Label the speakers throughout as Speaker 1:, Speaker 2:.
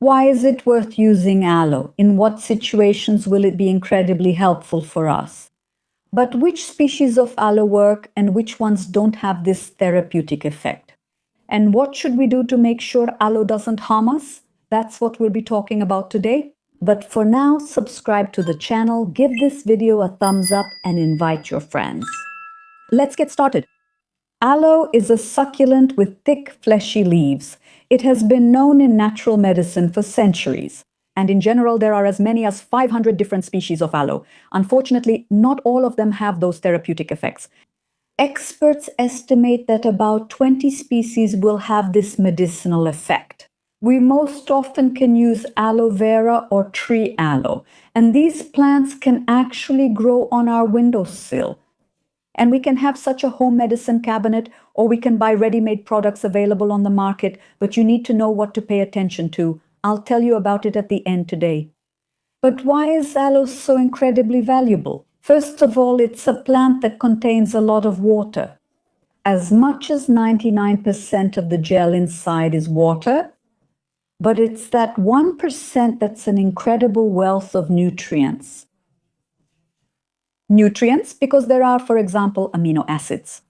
Speaker 1: Why is it worth using aloe? In what situations will it be incredibly helpful for us? But which species of aloe work and which ones don't have this therapeutic effect? And what should we do to make sure aloe doesn't harm us? That's what we'll be talking about today. But for now, subscribe to the channel, give this video a thumbs up, and invite your friends. Let's get started. Aloe is a succulent with thick, fleshy leaves. It has been known in natural medicine for centuries. And in general, there are as many as 500 different species of aloe. Unfortunately, not all of them have those therapeutic effects. Experts estimate that about 20 species will have this medicinal effect. We most often can use aloe vera or tree aloe, and these plants can actually grow on our windowsill. And we can have such a home medicine cabinet, or we can buy ready-made products available on the market, but you need to know what to pay attention to. I'll tell you about it at the end today. But why is aloe so incredibly valuable? First of all, it's a plant that contains a lot of water. As much as 99% of the gel inside is water, but it's that 1% that's an incredible wealth of nutrients. Nutrients because there are, for example, amino acids.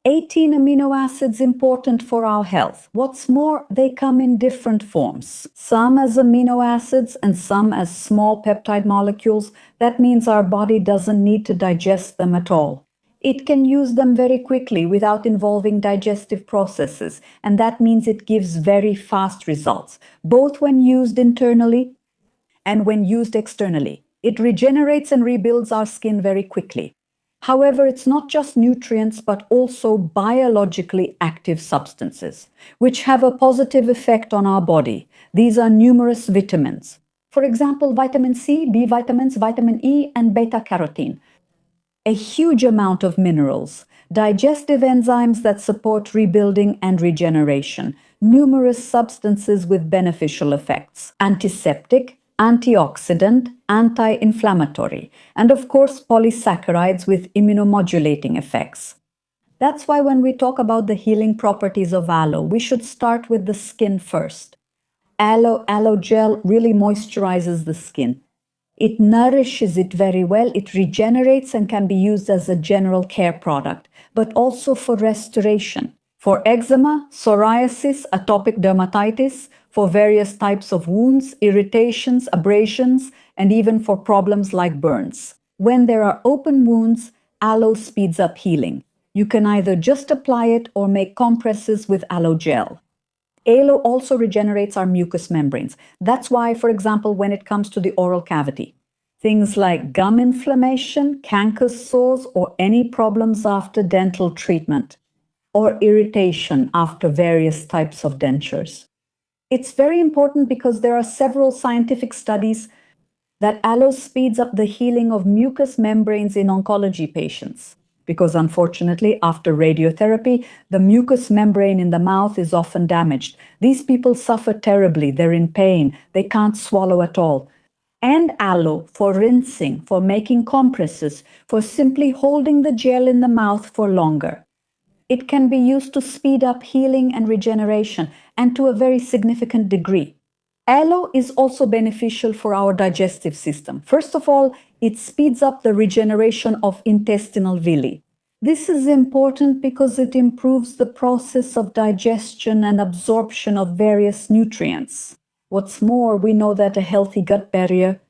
Speaker 1: 18 amino acids important for our health. What's more, they come in different forms. Some as amino acids and some as small peptide molecules. That means our body doesn't need to digest them at all. It can use them very quickly without involving digestive processes, and that means it gives very fast results, both when used internally and when used externally. It regenerates and rebuilds our skin very quickly. However, it's not just nutrients, but also biologically active substances, which have a positive effect on our body. These are numerous vitamins. For example, vitamin C, B vitamins, vitamin E, and beta-carotene. A huge amount of minerals, digestive enzymes that support rebuilding and regeneration, numerous substances with beneficial effects, antiseptic, antioxidant, anti-inflammatory, and of course polysaccharides with immunomodulating effects. That's why when we talk about the healing properties of aloe, we should start with the skin first. Aloe gel really moisturizes the skin. It nourishes it very well, it regenerates and can be used as a general care product, but also for restoration. For eczema, psoriasis, atopic dermatitis, for various types of wounds, irritations, abrasions, and even for problems like burns. When there are open wounds, aloe speeds up healing. You can either just apply it or make compresses with aloe gel. Aloe also regenerates our mucous membranes. That's why, for example, when it comes to the oral cavity, things like gum inflammation, canker sores, or any problems after dental treatment, or irritation after various types of dentures. It's very important because there are several scientific studies that aloe speeds up the healing of mucous membranes in oncology patients. Because unfortunately, after radiotherapy, the mucous membrane in the mouth is often damaged. These people suffer terribly, they're in pain, they can't swallow at all. And aloe for rinsing, for making compresses, for simply holding the gel in the mouth for longer. It can be used to speed up healing and regeneration, and to a very significant degree. Aloe is also beneficial for our digestive system. First of all, it speeds up the regeneration of intestinal villi. This is important because it improves the process of digestion and absorption of various nutrients. What's more, we know that a healthy gut barrier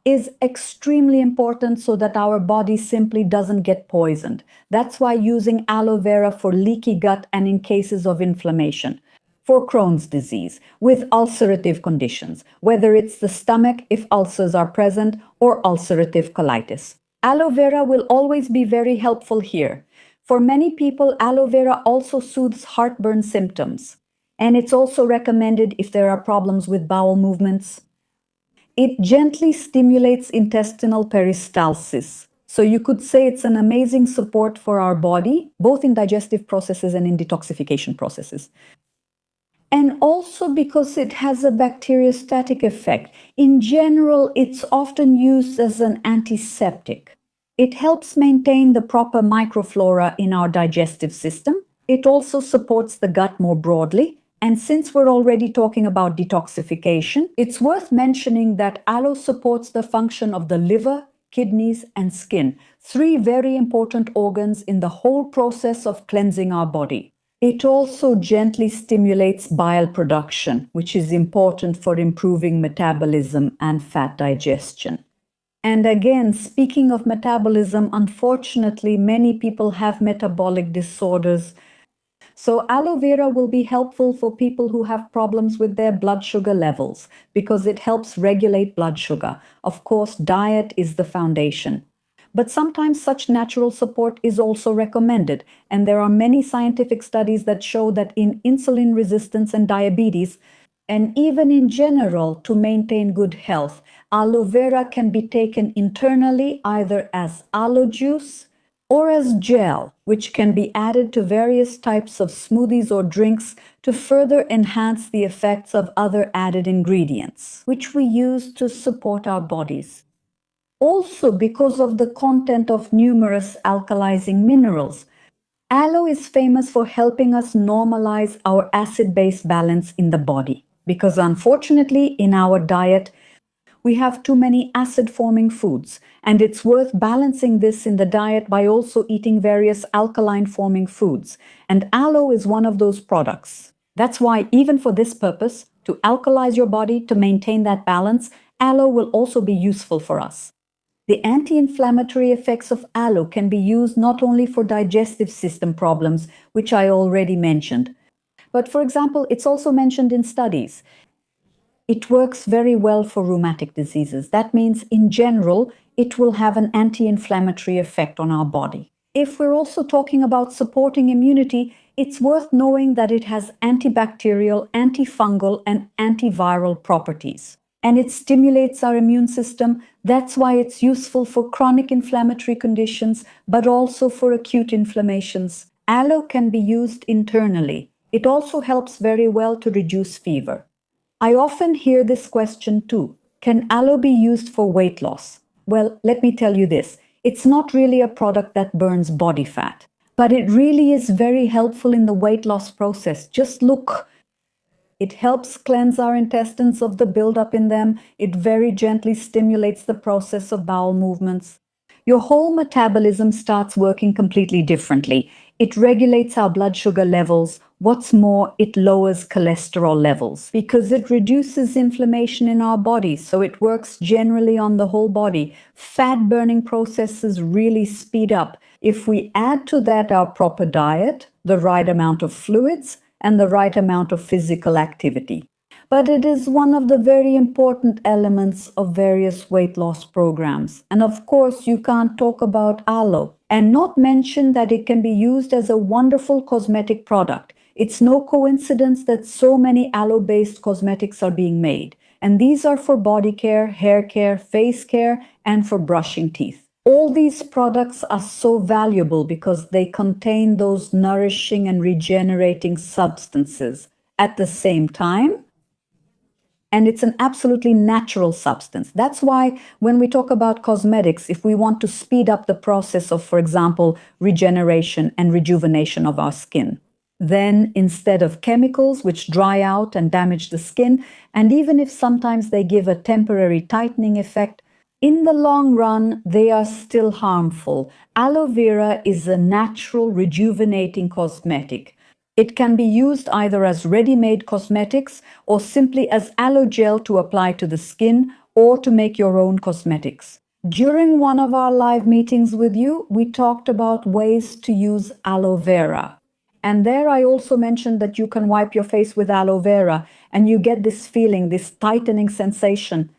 Speaker 1: is extremely important so that our body simply doesn't get poisoned. That's why using aloe vera for leaky gut and in cases of inflammation, for Crohn's disease, with ulcerative conditions, whether it's the stomach if ulcers are present or ulcerative colitis. Aloe vera will always be very helpful here. For many people, aloe vera also soothes heartburn symptoms, and it's also recommended if there are problems with bowel movements. It gently stimulates intestinal peristalsis. So you could say it's an amazing support for our body, both in digestive processes and in detoxification processes. And also because it has a bacteriostatic effect. In general, it's often used as an antiseptic. It helps maintain the proper microflora in our digestive system. It also supports the gut more broadly, And since we're already talking about detoxification, it's worth mentioning that aloe supports the function of the liver, kidneys, and skin, three very important organs in the whole process of cleansing our body. It also gently stimulates bile production, which is important for improving metabolism and fat digestion. And again, speaking of metabolism, unfortunately, many people have metabolic disorders. So aloe vera will be helpful for people who have problems with their blood sugar levels because it helps regulate blood sugar. Of course, diet is the foundation. But sometimes such natural support is also recommended, and there are many scientific studies that show that in insulin resistance and diabetes, and even in general to maintain good health, aloe vera can be taken internally either as aloe juice or as gel, which can be added to various types of smoothies or drinks to further enhance the effects of other added ingredients, which we use to support our bodies. Also, because of the content of numerous alkalizing minerals, aloe is famous for helping us normalize our acid-base balance in the body. Because unfortunately, in our diet, we have too many acid-forming foods, and it's worth balancing this in the diet by also eating various alkaline-forming foods. And aloe is one of those products. That's why, even for this purpose, to alkalize your body to maintain that balance, aloe will also be useful for us. The anti-inflammatory effects of aloe can be used not only for digestive system problems, which I already mentioned, but for example, it's also mentioned in studies. It works very well for rheumatic diseases. That means, in general, it will have an anti-inflammatory effect on our body. If we're also talking about supporting immunity, it's worth knowing that it has antibacterial, antifungal, and antiviral properties. And it stimulates our immune system. That's why it's useful for chronic inflammatory conditions, but also for acute inflammations. Aloe can be used internally. It also helps very well to reduce fever. I often hear this question too. Can aloe be used for weight loss? Well, let me tell you this. It's not really a product that burns body fat, but it really is very helpful in the weight loss process. Just look. It helps cleanse our intestines of the buildup in them. It very gently stimulates the process of bowel movements. Your whole metabolism starts working completely differently. It regulates our blood sugar levels. What's more, it lowers cholesterol levels because it reduces inflammation in our body. So it works generally on the whole body. Fat burning processes really speed up. If we add to that our proper diet, the right amount of fluids, and the right amount of physical activity. But it is one of the very important elements of various weight loss programs. And of course, you can't talk about aloe and not mention that it can be used as a wonderful cosmetic product. It's no coincidence that so many aloe-based cosmetics are being made. And these are for body care, hair care, face care, and for brushing teeth. All these products are so valuable because they contain those nourishing and regenerating substances at the same time. And it's an absolutely natural substance. That's why when we talk about cosmetics, if we want to speed up the process of, for example, regeneration and rejuvenation of our skin, then instead of chemicals which dry out and damage the skin, and even if sometimes they give a temporary tightening effect, in the long run, they are still harmful. Aloe vera is a natural rejuvenating cosmetic. It can be used either as ready-made cosmetics or simply as aloe gel to apply to the skin or to make your own cosmetics. During one of our live meetings with you, we talked about ways to use aloe vera. And there I also mentioned that you can wipe your face with aloe vera and you get this feeling, this tightening sensation.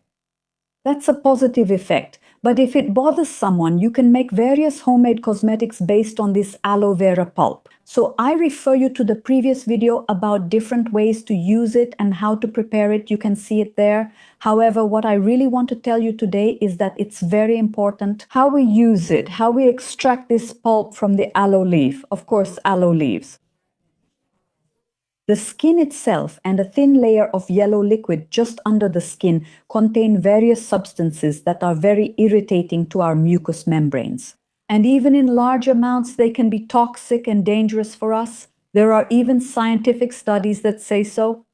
Speaker 1: That's a positive effect. But if it bothers someone, you can make various homemade cosmetics based on this aloe vera pulp. So I refer you to the previous video about different ways to use it and how to prepare it. You can see it there. However, what I really want to tell you today is that it's very important how we use it, how we extract this pulp from the aloe leaf. Of course, aloe leaves. The skin itself and a thin layer of yellow liquid just under the skin contain various substances that are very irritating to our mucous membranes. And even in large amounts, they can be toxic and dangerous for us. There are even scientific studies that say so.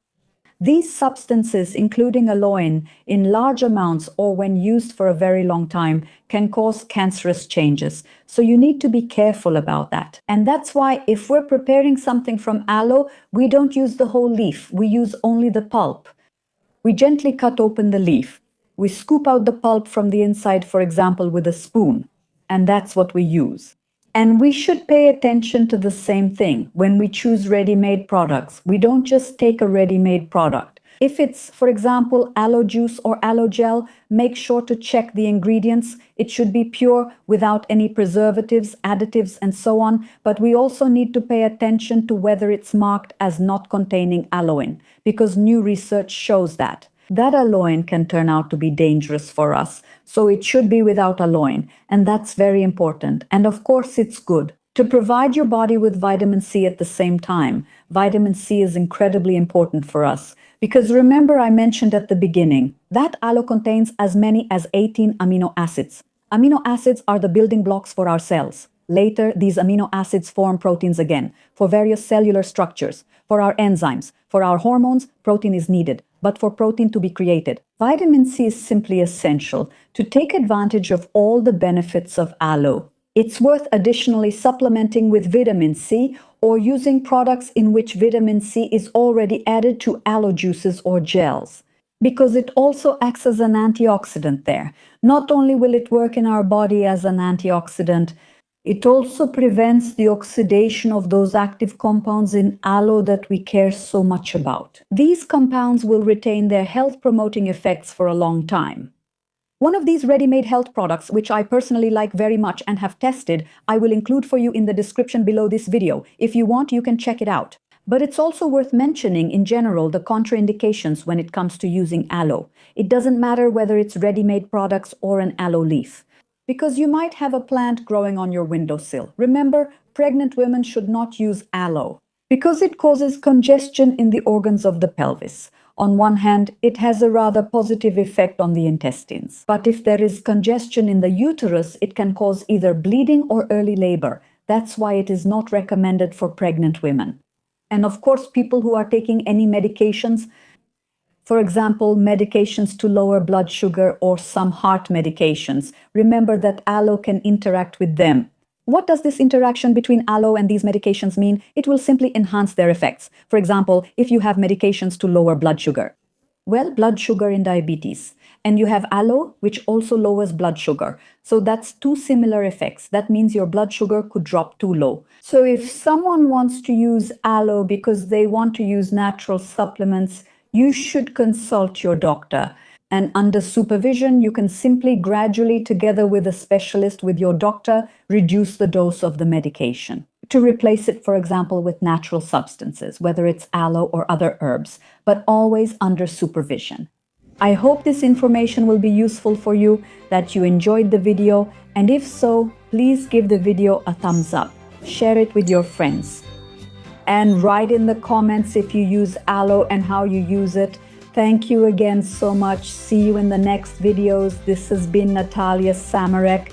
Speaker 1: These substances, including aloe, in large amounts or when used for a very long time, can cause cancerous changes. So you need to be careful about that. And that's why if we're preparing something from aloe, we don't use the whole leaf. We use only the pulp. We gently cut open the leaf. We scoop out the pulp from the inside, for example, with a spoon. And that's what we use. And we should pay attention to the same thing when we choose ready-made products. We don't just take a ready-made product. If it's, for example, aloe juice or aloe gel, make sure to check the ingredients. It should be pure without any preservatives, additives, and so on. But we also need to pay attention to whether it's marked as not containing aloe, because new research shows that aloe can turn out to be dangerous for us. So it should be without aloe, and that's very important. And of course, it's good to provide your body with vitamin C at the same time. Vitamin C is incredibly important for us because remember I mentioned at the beginning that aloe contains as many as 18 amino acids. Amino acids are the building blocks for our cells. Later, these amino acids form proteins again for various cellular structures. For our enzymes, for our hormones, protein is needed. But for protein to be created, vitamin C is simply essential to take advantage of all the benefits of aloe. It's worth additionally supplementing with vitamin C or using products in which vitamin C is already added to aloe juices or gels, because it also acts as an antioxidant there. Not only will it work in our body as an antioxidant, it also prevents the oxidation of those active compounds in aloe that we care so much about. These compounds will retain their health-promoting effects for a long time. One of these ready-made health products, which I personally like very much and have tested, I will include for you in the description below this video. If you want, you can check it out. But it's also worth mentioning in general the contraindications when it comes to using aloe. It doesn't matter whether it's ready-made products or an aloe leaf. Because you might have a plant growing on your windowsill. Remember, pregnant women should not use aloe because it causes congestion in the organs of the pelvis. On one hand, it has a rather positive effect on the intestines. But if there is congestion in the uterus, it can cause either bleeding or early labor. That's why it is not recommended for pregnant women. And of course, people who are taking any medications, for example, medications to lower blood sugar or some heart medications, remember that aloe can interact with them. What does this interaction between aloe and these medications mean? It will simply enhance their effects. For example, if you have medications to lower blood sugar. Well, blood sugar in diabetes. And you have aloe, which also lowers blood sugar. So that's two similar effects. That means your blood sugar could drop too low. So if someone wants to use aloe because they want to use natural supplements, you should consult your doctor. And under supervision, you can simply gradually, together with a specialist, with your doctor, reduce the dose of the medication to replace it, for example, with natural substances, whether it's aloe or other herbs, but always under supervision. I hope this information will be useful for you, that you enjoyed the video, and if so, please give the video a thumbs up, share it with your friends, and write in the comments if you use aloe and how you use it. Thank you again so much. See you in the next videos. This has been Natalia Samarek.